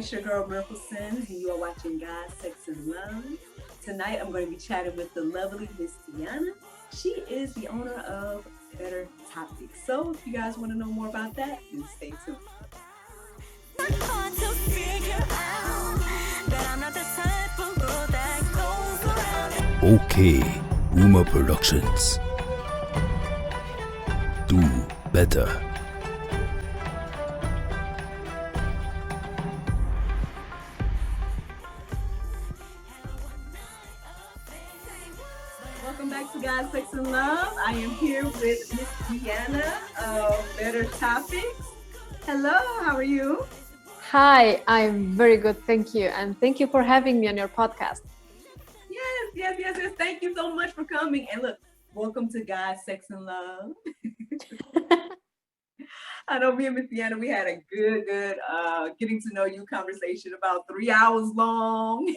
it's your girl Miracle Sims, and you are watching God, Sex, and Love. Tonight, I'm going to be chatting with the lovely Miss Tiana. She is the owner of Better Topics. So, if you guys want to know more about that, then stay tuned. Okay, Uma Productions. Do better. Welcome back to God, Sex, and Love. I am here with Miss Tiana of Better Topics. Hello, how are you? Hi, I'm very good, thank you. And thank you for having me on your podcast. Yes. Thank you so much for coming. And look, welcome to God, Sex, and Love. I know me and Miss Deanna, we had a good getting to know you conversation, about 3 hours long.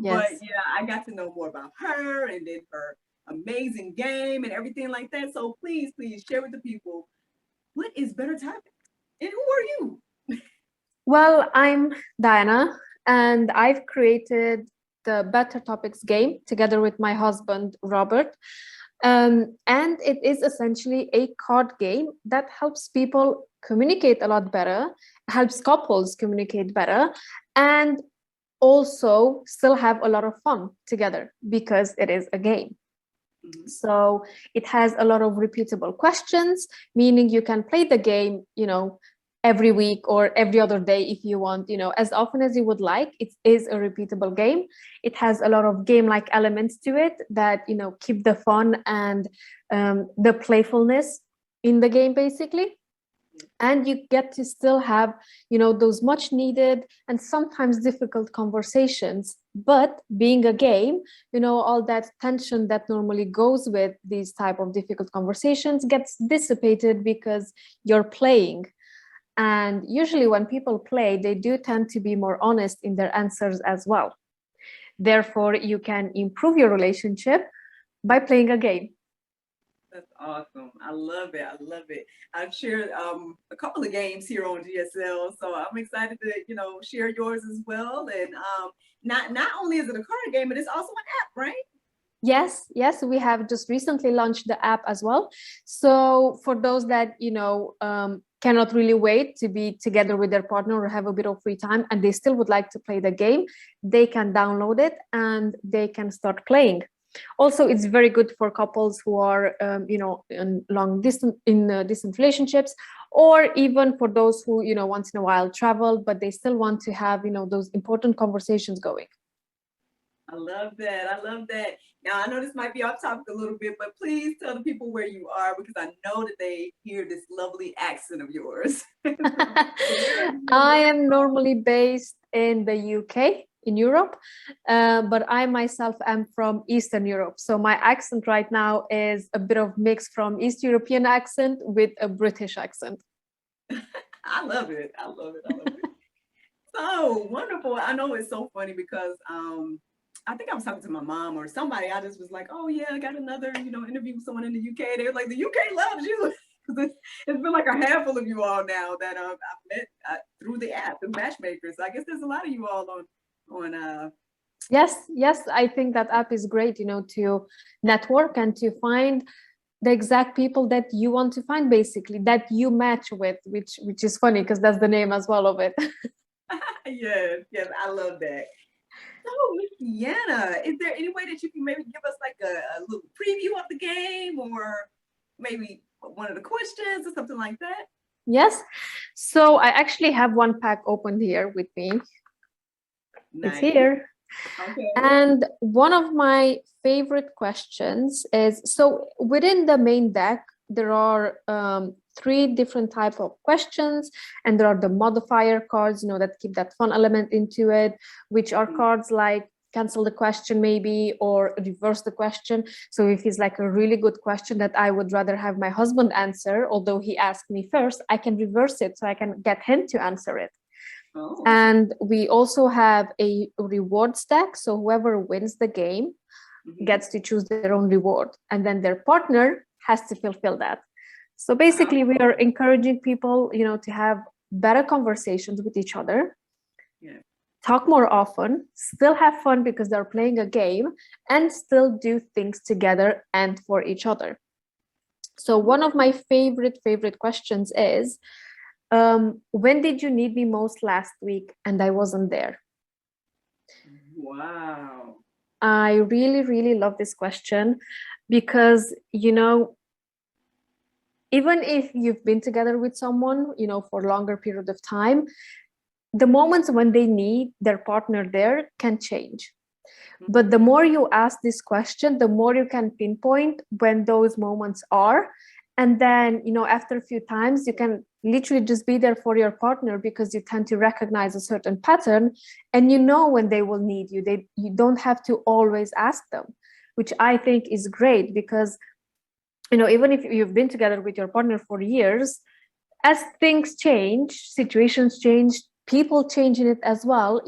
But Yes. yeah, I got to know more about her and then her amazing game and everything like that. So please share with the people, what is Better Topics and who are you? Well, I'm Diana, and I've created the Better Topics game together with my husband, Robert. And it is essentially a card game that helps people communicate a lot better, helps couples communicate better, and also still have a lot of fun together because it is a game. So it has a lot of repeatable questions, meaning you can play the game, every week or every other day if you want, as often as you would like. It is a repeatable game. It has a lot of game-like elements to it that, keep the fun and the playfulness in the game, basically. And you get to still have, those much needed and sometimes difficult conversations. But being a game, all that tension that normally goes with these type of difficult conversations gets dissipated because you're playing. And usually when people play, they do tend to be more honest in their answers as well. Therefore, you can improve your relationship by playing a game. That's awesome. I love it. I've shared a couple of games here on GSL, so I'm excited to share yours as well. And not only is it a card game, but it's also an app, right? Yes, we have just recently launched the app as well. So for those that cannot really wait to be together with their partner or have a bit of free time, and they still would like to play the game, they can download it and they can start playing. Also, it's very good for couples who are, in distant relationships, or even for those who, once in a while travel, but they still want to have, those important conversations going. I love that. Now, I know this might be off topic a little bit, but please tell the people where you are, because I know that they hear this lovely accent of yours. I am normally based in the UK, in Europe, but I myself am from Eastern Europe. So my accent right now is a bit of mix from East European accent with a British accent. I love it. So wonderful. I know it's so funny because I think I was talking to my mom or somebody. I just was like, oh yeah, I got another, interview with someone in the UK. They were like, the UK loves you. It's been like a handful of you all now that I've met through the app, the matchmakers. I guess there's a lot of you all on. Yes, I think that app is great, to network and to find the exact people that you want to find, basically, that you match with, which is funny because that's the name as well of it. Yes, I love that. So, Miss Deanna, is there any way that you can maybe give us like a little preview of the game, or maybe one of the questions or something like that? Yes. So I actually have one pack open here with me. Nice. It's here. Okay. And one of my favorite questions is, so within the main deck, there are 3 different type of questions, and there are the modifier cards, that keep that fun element into it, which are cards like cancel the question maybe, or reverse the question. So if it's like a really good question that I would rather have my husband answer, although he asked me first, I can reverse it so I can get him to answer it. Oh. And we also have a reward stack. So whoever wins the game gets to choose their own reward, and then their partner has to fulfill that. So basically, we are encouraging people, to have better conversations with each other, Yeah. talk more often, still have fun because they're playing a game, and still do things together and for each other. So one of my favorite questions is, when did you need me most last week and I wasn't there? Wow. I really love this question because, even if you've been together with someone, for a longer period of time, the moments when they need their partner there can change. But the more you ask this question, the more you can pinpoint when those moments are. And then, after a few times, you can literally just be there for your partner because you tend to recognize a certain pattern and when they will need you. You don't have to always ask them, which I think is great because, even if you've been together with your partner for years, as things change, situations change, people change in it as well,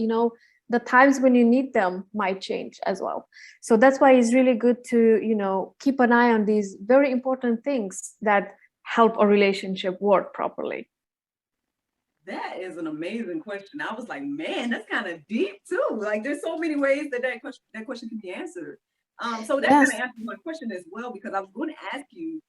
the times when you need them might change as well. So that's why it's really good to, keep an eye on these very important things that help a relationship work properly. That is an amazing question. I was like, man, that's kind of deep too. Like, there's so many ways that question can be answered. So that kind Yes. of answers my question as well, because I was going to ask you,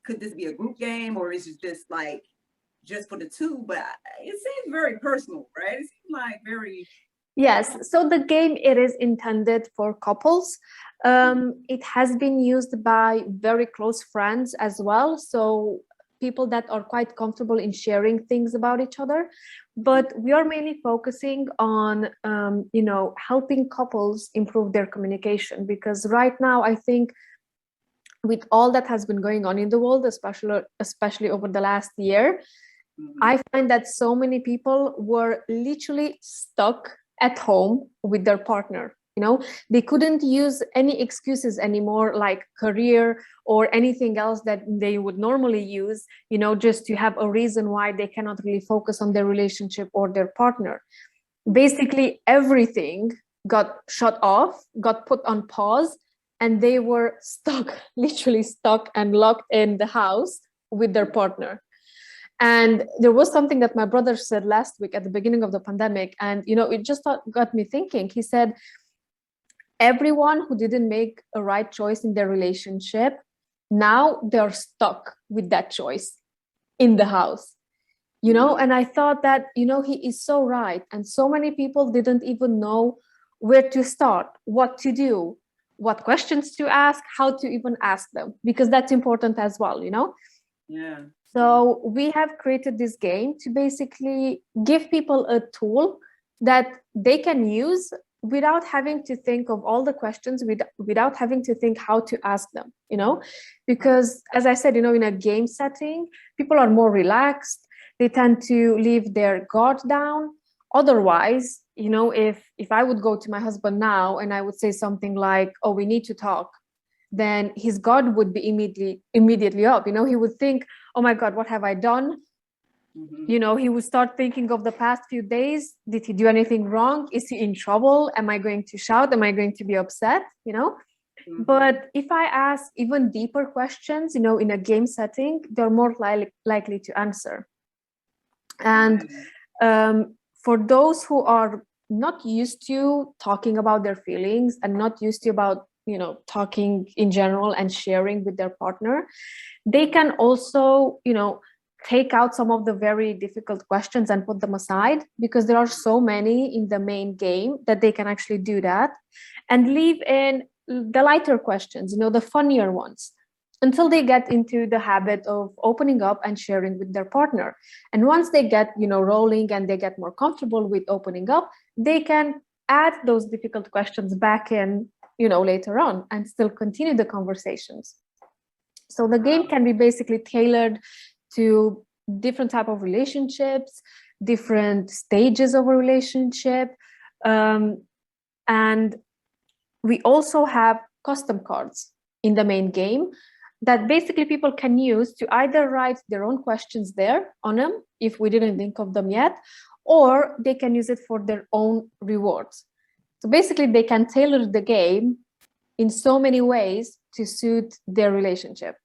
could this be a group game, or is it just for the two? But it seems very personal, right? It seems like very. Yes, so the game, it is intended for couples. It has been used by very close friends as well. So people that are quite comfortable in sharing things about each other. But we are mainly focusing on, helping couples improve their communication, because right now, I think with all that has been going on in the world, especially over the last year, I find that so many people were literally stuck at home with their partner. They couldn't use any excuses anymore, like career or anything else that they would normally use, just to have a reason why they cannot really focus on their relationship or their partner. Basically, everything got shut off, got put on pause, and they were stuck, literally stuck and locked in the house with their partner. And there was something that my brother said last week at the beginning of the pandemic. And, it just got me thinking. He said, everyone who didn't make a right choice in their relationship, now they're stuck with that choice in the house. And I thought that, he is so right. And so many people didn't even know where to start, what to do, what questions to ask, how to even ask them, because that's important as well. Yeah. So we have created this game to basically give people a tool that they can use without having to think of all the questions, without having to think how to ask them, because as I said, in a game setting, people are more relaxed. They tend to leave their guard down. Otherwise, if I would go to my husband now and I would say something like, oh, we need to talk, then his guard would be immediately up. He would think, oh my God, what have I done? He would start thinking of the past few days. Did he do anything wrong? Is he in trouble? Am I going to shout? Am I going to be upset? But if I ask even deeper questions, in a game setting, they're more likely to answer. And for those who are not used to talking about their feelings and not used to about talking in general and sharing with their partner, they can also take out some of the very difficult questions and put them aside, because there are so many in the main game that they can actually do that, and leave in the lighter questions, the funnier ones, until they get into the habit of opening up and sharing with their partner. And once they get rolling and they get more comfortable with opening up, they can add those difficult questions back in later on and still continue the conversations. So the game can be basically tailored to different type of relationships, different stages of a relationship, and we also have custom cards in the main game that basically people can use to either write their own questions there on them if we didn't think of them yet, or they can use it for their own rewards. So basically they can tailor the game in so many ways to suit their relationship.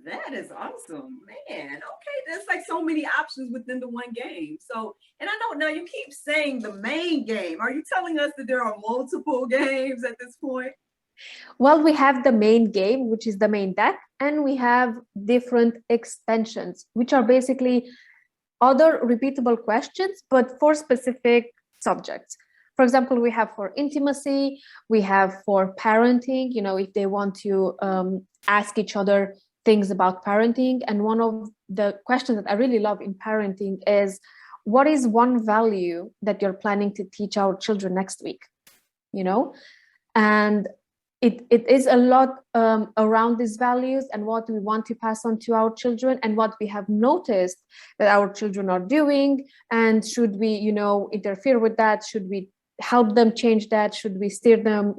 That is awesome, man. Okay, there's like so many options within the one game. So, and I know now you keep saying the main game. Are you telling us that there are multiple games at this point? Well, we have the main game, which is the main deck, and we have different extensions, which are basically other repeatable questions, but for specific subjects. For example, we have for intimacy, we have for parenting, if they want to ask each other things about parenting. And one of the questions that I really love in parenting is, what is one value that you're planning to teach our children next week? And it is a lot around these values and what we want to pass on to our children and what we have noticed that our children are doing, and should we interfere with that, should we help them change that, should we steer them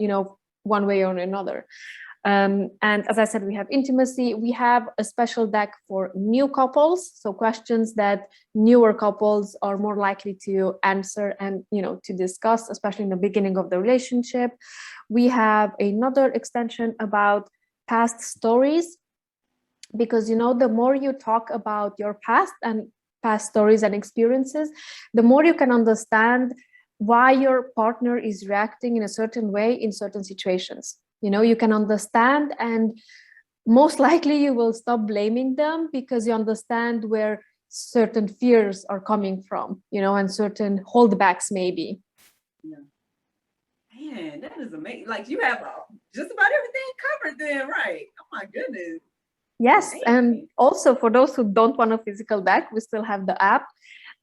one way or another. And as I said, we have intimacy. We have a special deck for new couples, so questions that newer couples are more likely to answer and to discuss, especially in the beginning of the relationship. We have another extension about past stories, because the more you talk about your past and past stories and experiences, the more you can understand why your partner is reacting in a certain way in certain situations. You can understand, and most likely you will stop blaming them because you understand where certain fears are coming from, and certain holdbacks maybe. Yeah. Man, that is amazing. Like you have just about everything covered then, right? Oh my goodness. Yes, Amazing. and also for those who don't want a physical deck, we still have the app.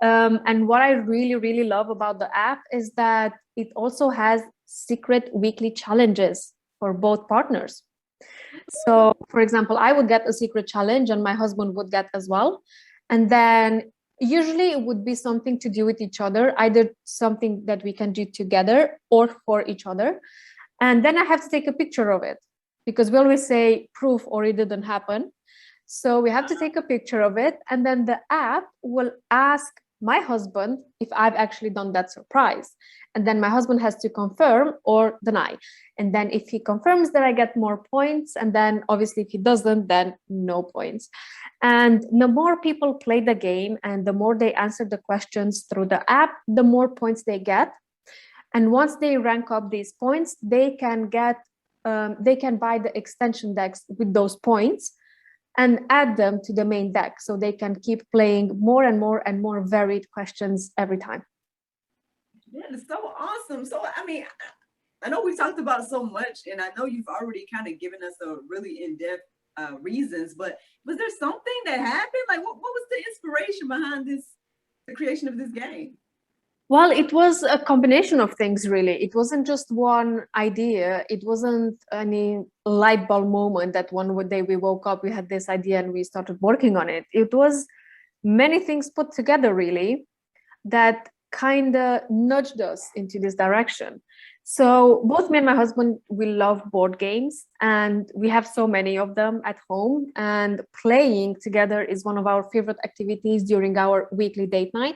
And what I really, really love about the app is that it also has secret weekly challenges for both partners. So, for example, I would get a secret challenge and my husband would get as well. And then usually it would be something to do with each other, either something that we can do together or for each other. And then I have to take a picture of it, because we always say proof or it didn't happen. So we have to take a picture of it. And then the app will ask my husband if I've actually done that surprise. And then my husband has to confirm or deny. And then if he confirms, then I get more points. And then obviously if he doesn't, then no points. And the more people play the game and the more they answer the questions through the app, the more points they get. And once they rank up these points, they can buy the extension decks with those points and add them to the main deck, so they can keep playing more and more and more varied questions every time. That is so awesome. So, I mean, I know we talked about so much, and I know you've already kind of given us a really in-depth reasons, but was there something that happened? Like, what was the inspiration behind the creation of this game? Well, it was a combination of things, really. It wasn't just one idea. It wasn't any light bulb moment that one day we woke up, we had this idea and we started working on it. It was many things put together, really, that kind of nudged us into this direction. So both me and my husband, we love board games, and we have so many of them at home. And playing together is one of our favorite activities during our weekly date night.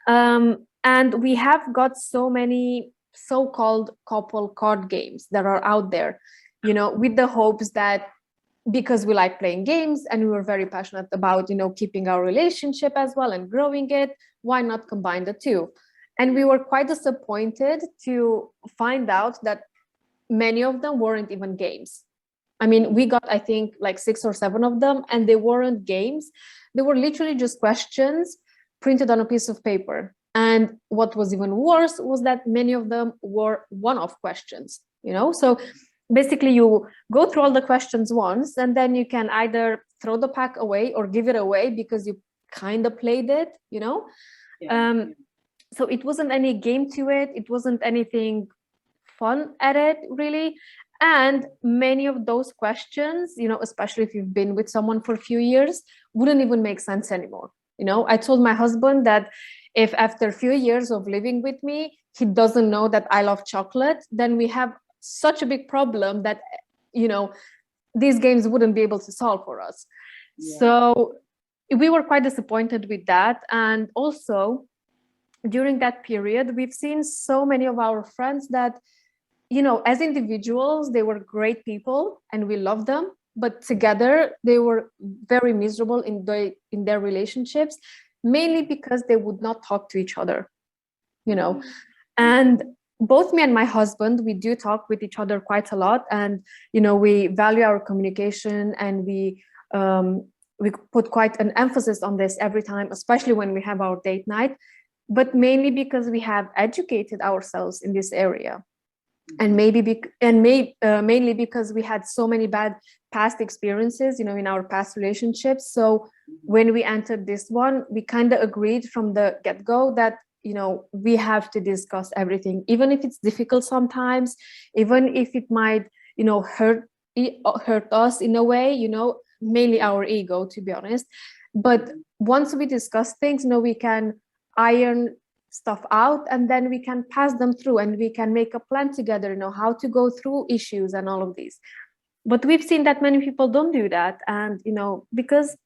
And we have got so many so-called couple card games that are out there, with the hopes that because we like playing games and we were very passionate about, keeping our relationship as well and growing it, why not combine the two? And we were quite disappointed to find out that many of them weren't even games. I mean, we got, I think, like 6 or 7 of them, and they weren't games. They were literally just questions printed on a piece of paper. And what was even worse was that many of them were one-off questions, So basically you go through all the questions once, and then you can either throw the pack away or give it away because you kind of played it, Yeah. So it wasn't any game to it. It wasn't anything fun at it, really. And many of those questions, especially if you've been with someone for a few years, wouldn't even make sense anymore. I told my husband that if after a few years of living with me, he doesn't know that I love chocolate, then we have such a big problem that, these games wouldn't be able to solve for us. Yeah. So we were quite disappointed with that. And also during that period, we've seen so many of our friends that, as individuals, they were great people and we love them. but together they were very miserable in their relationships, mainly because they would not talk to each other, you know. And both me and my husband, we do talk with each other quite a lot, and we value our communication, and we put quite an emphasis on this every time, especially when we have our date night, but mainly because we have educated ourselves in this area, and mainly because we had so many bad past experiences, in our past relationships. So when we entered this one, we kind of agreed from the get-go that we have to discuss everything, even if it's difficult sometimes, even if it might hurt us in a way, mainly our ego, to be honest. But once we discuss things, we can iron stuff out, and then we can pass them through, and we can make a plan together, how to go through issues and all of these. But we've seen that many people don't do that, and because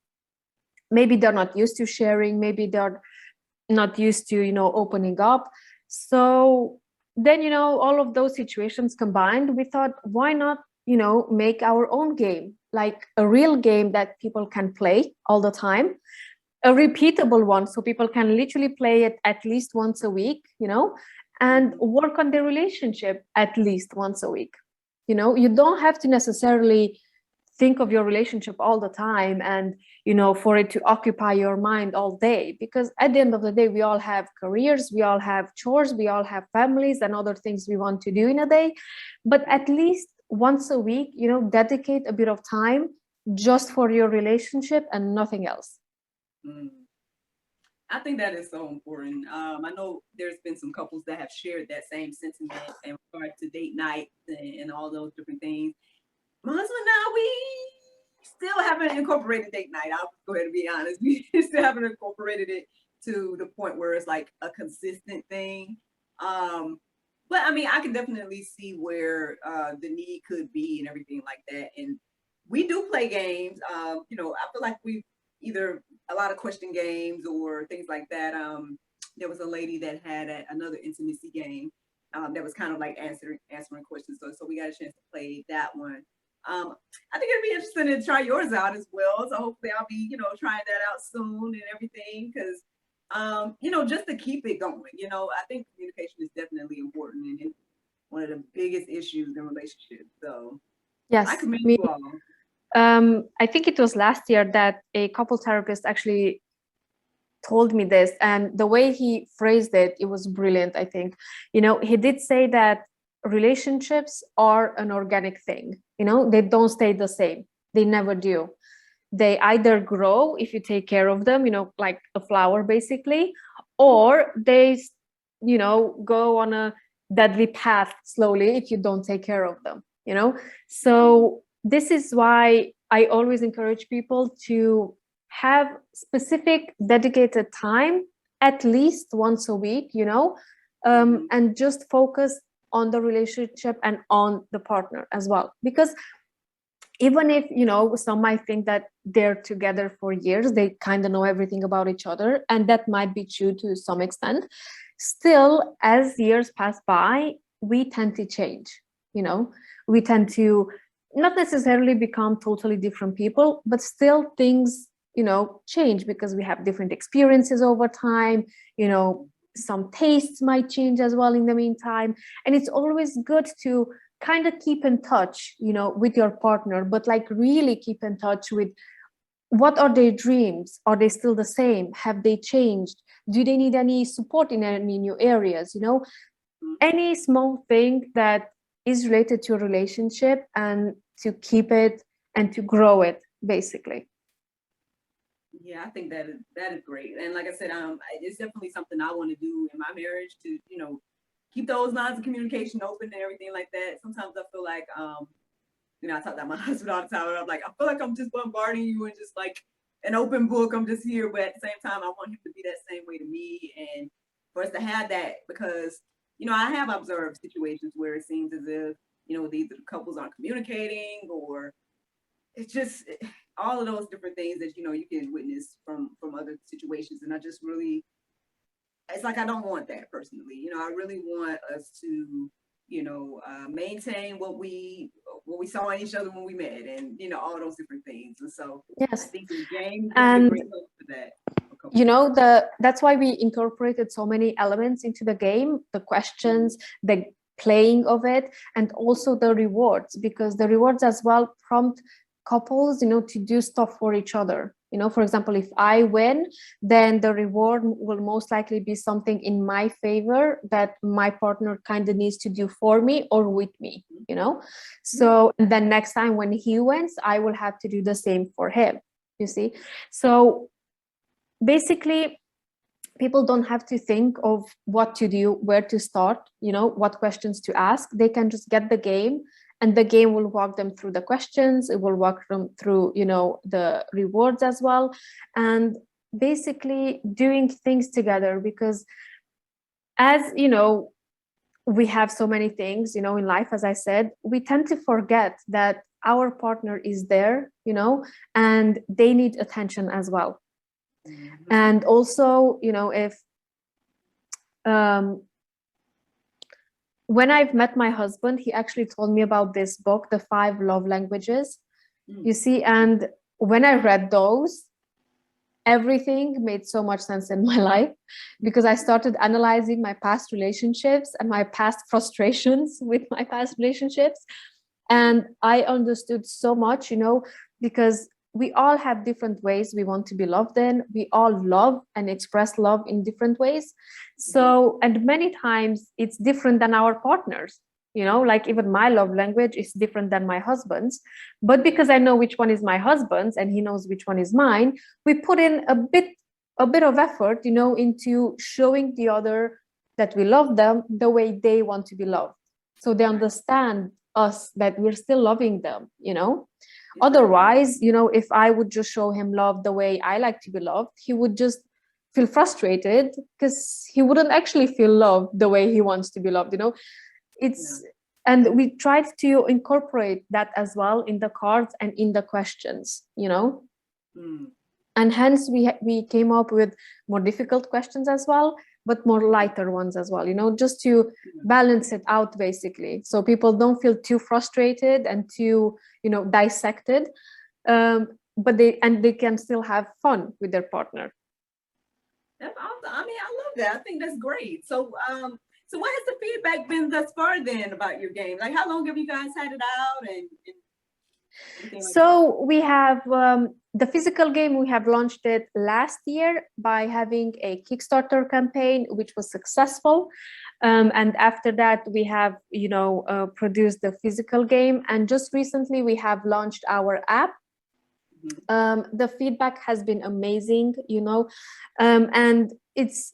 maybe they're not used to sharing, maybe they're not used to opening up. So then all of those situations combined, we thought, why not make our own game, like a real game that people can play all the time, a repeatable one, so people can literally play it at least once a week, and work on their relationship at least once a week. You don't have to necessarily think of your relationship all the time, and for it to occupy your mind all day, because at the end of the day, we all have careers, we all have chores, we all have families and other things we want to do in a day. But at least once a week, dedicate a bit of time just for your relationship and nothing else. I think that is so important. I know there's been some couples that have shared that same sentiment in regard to date nights and all those different things. My husband and I, we still haven't incorporated date night. I'll go ahead and be honest. We still haven't incorporated it to the point where it's like a consistent thing. But I mean, I can definitely see where the need could be and everything like that. And we do play games. I feel like we either a lot of question games or things like that. There was a lady that had another intimacy game that was kind of like answering questions. So we got a chance to play that one. I think it'd be interesting to try yours out as well. So hopefully I'll be, trying that out soon and everything. Cause, just to keep it going, I think communication is definitely important and it's one of the biggest issues in relationships. So yes, I commend you all. I think it was last year that a couple therapist actually told me this, and the way he phrased it was brilliant. I think, he did say that relationships are an organic thing. They don't stay the same. They never do. They either grow if you take care of them, like a flower basically, or they, go on a deadly path slowly if you don't take care of them, So this is why I always encourage people to have specific dedicated time at least once a week, and just focus on the relationship and on the partner as well. Because even if some might think that they're together for years, they kind of know everything about each other, and that might be true to some extent, still as years pass by, we tend to change. We tend to not necessarily become totally different people, but still things change because we have different experiences over time. Some tastes might change as well in the meantime, and it's always good to kind of keep in touch with your partner, but like really keep in touch with what are their dreams. Are they still the same? Have they changed? Do they need any support in any new areas? Any small thing that is related to a relationship, and to keep it and to grow it basically. Yeah, I think that is great. And like I said, it's definitely something I want to do in my marriage to, keep those lines of communication open and everything like that. Sometimes I feel like, I talk about my husband all the time, and I'm like, I feel like I'm just bombarding you and just like an open book. I'm just here, but at the same time, I want him to be that same way to me, and for us to have that, because I have observed situations where it seems as if these couples aren't communicating, or it's just all of those different things that you can witness from other situations, and I just really, it's like I don't want that personally. I really want us to maintain what we saw in each other when we met, and all those different things. And so I Yes. think the game is a And great help for that. for couples. that's why we incorporated so many elements into the game, the questions, the playing of it, and also the rewards, because the rewards as well prompt couples to do stuff for each other. For example, if I win, then the reward will most likely be something in my favor that my partner kind of needs to do for me or with me. So, and then next time when he wins, I will have to do the same for him, you see. So basically, people don't have to think of what to do, where to start, what questions to ask. They can just get the game, and the game will walk them through the questions. It will walk them through, the rewards as well. And basically doing things together, because as we have so many things, in life, as I said, we tend to forget that our partner is there, and they need attention as well. And also, if when I've met my husband, he actually told me about this book, The 5 Love Languages, you see, and when I read those, everything made so much sense in my life, because I started analyzing my past relationships and my past frustrations with my past relationships. And I understood so much, because we all have different ways we want to be loved in. We all love and express love in different ways. So, and many times it's different than our partners, like even my love language is different than my husband's. But because I know which one is my husband's and he knows which one is mine, we put in a bit of effort, into showing the other that we love them the way they want to be loved. So they understand us, that we're still loving them. Otherwise, if I would just show him love the way I like to be loved, he would just feel frustrated, because he wouldn't actually feel loved the way he wants to be loved. And we tried to incorporate that as well in the cards and in the questions. And hence we came up with more difficult questions as well, but more lighter ones as well, just to balance it out, basically, so people don't feel too frustrated and too dissected, but they can still have fun with their partner. That's awesome. I mean, I love that. I think that's great. So so what has the feedback been thus far then about your game? Like, how long have you guys had it out, and everything like So we have the physical game. We have launched it last year by having a Kickstarter campaign, which was successful. And after that, we have, produced the physical game. And just recently, we have launched our app. The feedback has been amazing, and it's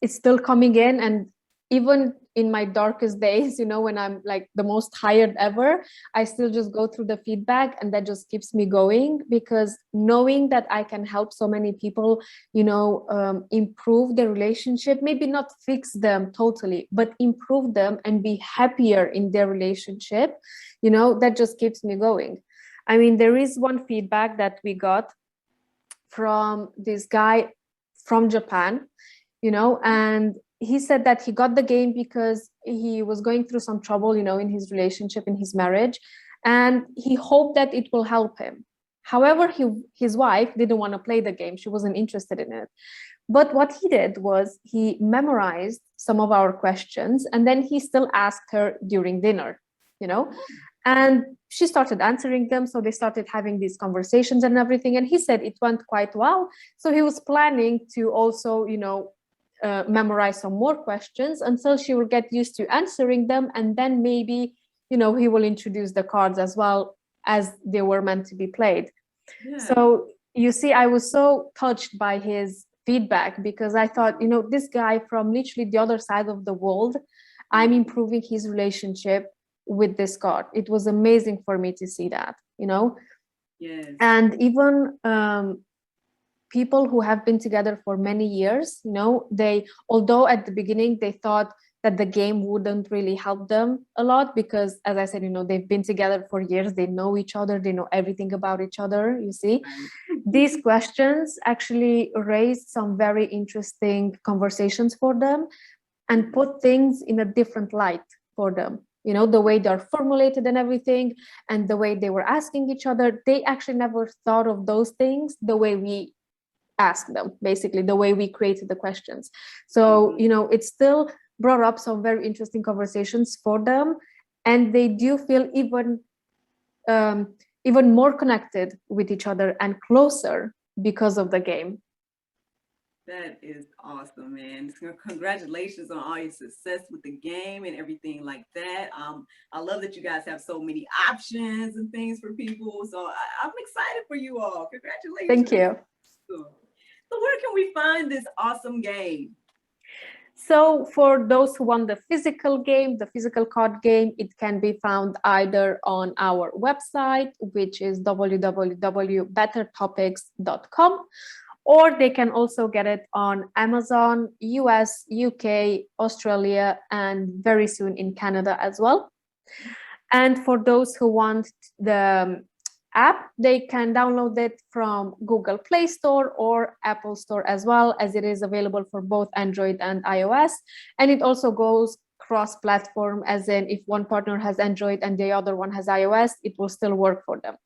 still coming in. And even in my darkest days, when I'm like the most tired ever, I still just go through the feedback, and that just keeps me going, because knowing that I can help so many people, improve their relationship, maybe not fix them totally, but improve them and be happier in their relationship, that just keeps me going. I mean, there is one feedback that we got from this guy from Japan, and he said that he got the game because he was going through some trouble, in his relationship, in his marriage, and he hoped that it will help him. However, his wife didn't want to play the game. She wasn't interested in it. But what he did was he memorized some of our questions, and then he still asked her during dinner, and she started answering them. So they started having these conversations and everything. And he said it went quite well. So he was planning to also, memorize some more questions until she will get used to answering them. And then maybe, he will introduce the cards as well, as they were meant to be played. Yeah. So you see, I was so touched by his feedback, because I thought, this guy from literally the other side of the world, I'm improving his relationship with this card. It was amazing for me to see that, Yes. And even people who have been together for many years, they, although at the beginning they thought that the game wouldn't really help them a lot, because as I said, they've been together for years, they know each other, they know everything about each other, you see. These questions actually raised some very interesting conversations for them and put things in a different light, for them. You know, the way they're formulated and everything, and the way they were asking each other, they actually never thought of those things the way we ask them, basically the way we created the questions. So you know, it still brought up some very interesting conversations for them, and they do feel even more connected with each other and closer because of the game. That is awesome, man. So congratulations on all your success with the game and everything like that. I love that you guys have so many options and things for people. So I'm excited for you all. Congratulations. Thank you. So where can we find this awesome game? So for those who want the physical game, the physical card game, it can be found either on our website, which is www.bettertopics.com, or they can also get it on Amazon, US, UK, Australia, and very soon in Canada as well. And for those who want the app, they can download it from Google Play Store or Apple Store as well, as it is available for both Android and iOS. And it also goes cross-platform, as in if one partner has Android and the other one has iOS, it will still work for them.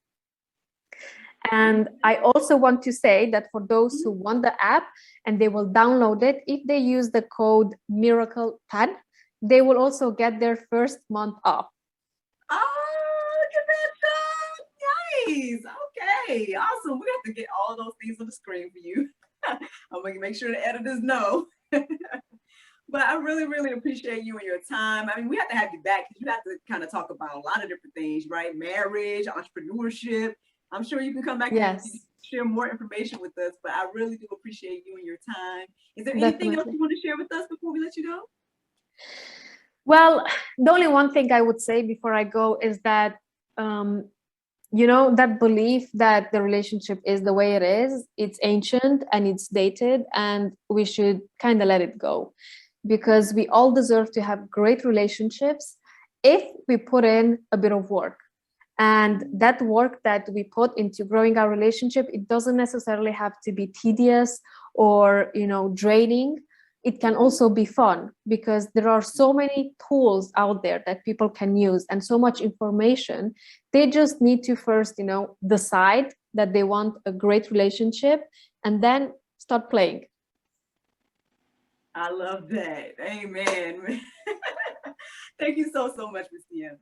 And I also want to say that for those who want the app and they will download it, if they use the code Miracle10, they will also get their first month off. Oh, look at that stuff. Nice. Okay, awesome. We have to get all those things on the screen for you. I'm gonna make sure the editors know. But I really, really appreciate you and your time. I mean, we have to have you back because you have to kind of talk about a lot of different things, right? Marriage, entrepreneurship. I'm sure you can come back and share more information with us, but I really do appreciate you and your time. Is there anything else you want to share with us before we let you go? Well, the only one thing I would say before I go is that, you know, that belief that the relationship is the way it is, it's ancient and it's dated, and we should kind of let it go, because we all deserve to have great relationships if we put in a bit of work. And that work that we put into growing our relationship, it doesn't necessarily have to be tedious or, you know, draining. It can also be fun, because there are so many tools out there that people can use and so much information. They just need to first, you know, decide that they want a great relationship and then start playing. I love that. Amen. Thank you so much, Ms. Deanna.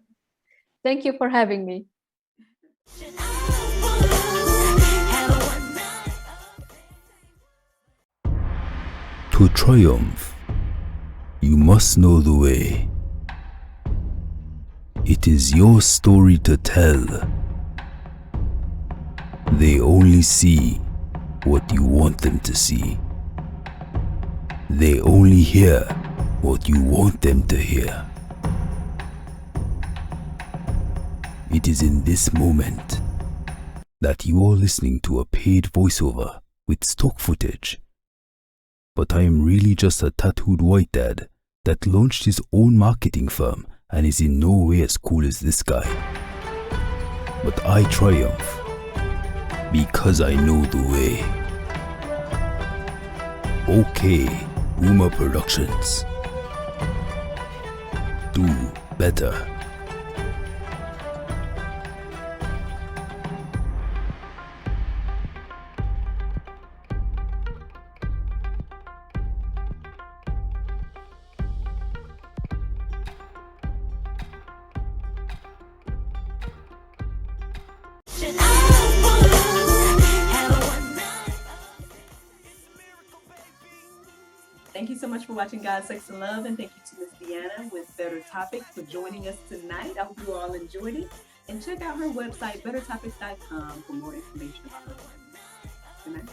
Thank you for having me. To triumph, you must know the way. It is your story to tell. They only see what you want them to see. They only hear what you want them to hear. It is in this moment that you are listening to a paid voiceover with stock footage. But I am really just a tattooed white dad that launched his own marketing firm and is in no way as cool as this guy. But I triumph because I know the way. Okay, Uma Productions. Do better. Thank you so much for watching God, Sex, and Love, and thank you to Ms. Deanna with Better Topics for joining us tonight. I hope you all enjoyed it, and check out her website, bettertopics.com, for more information about her work. Good night.